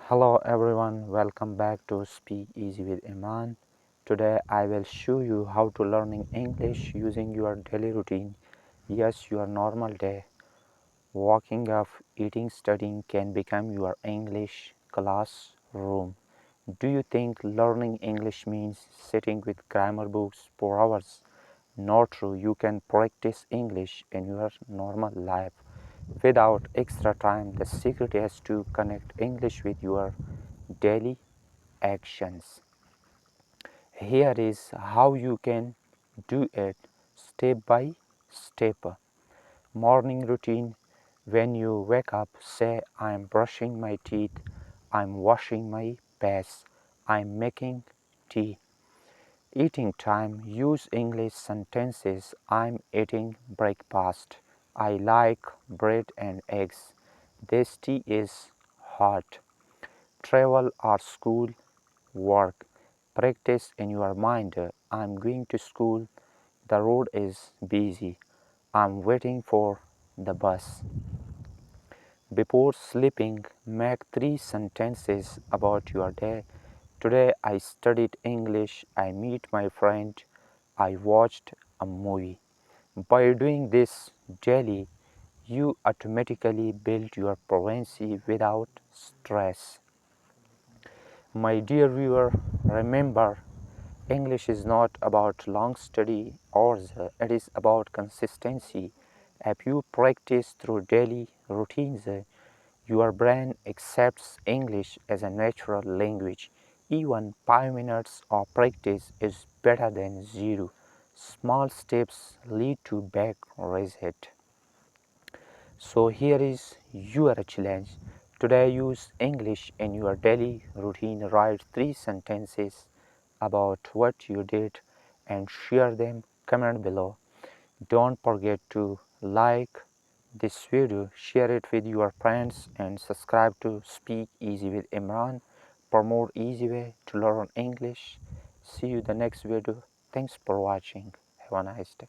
Hello everyone, welcome back to Speak Easy with Imran. Today I will show you how to learning English using your daily routine. Yes, your normal day. Waking up, eating, studying can become your English classroom. Do you think learning English means sitting with grammar books for hours? Not true. You can practice English in your normal life without extra time. The secret is to connect English with your daily actions. Here is how you can do it step by step. Morning routine. When you wake up, say I'm brushing my teeth, I'm washing my face, I'm making tea. Eating time. Use English sentences. I'm eating breakfast. I like bread and eggs. This tea is hot. Travel or school work. Practice in your mind. I'm going to school. The road is busy. I'm waiting for the bus. Before sleeping, make 3 sentences about your day. Today I studied English. I meet my friend. I watched a movie. By doing this daily, you automatically build your fluency without stress. My dear viewer, remember, English is not about long study hours, it is about consistency. If you practice through daily routines, your brain accepts English as a natural language. Even 5 minutes of practice is better than zero. Small steps lead to big result. So here is your challenge. Today use English in your daily routine. Write 3 sentences about what you did and share them. Comment below. Don't forget to like this video, share it with your friends and subscribe to Speak Easy with Imran for more easy way to learn English. See you the next video. Thanks for watching. Have a nice day.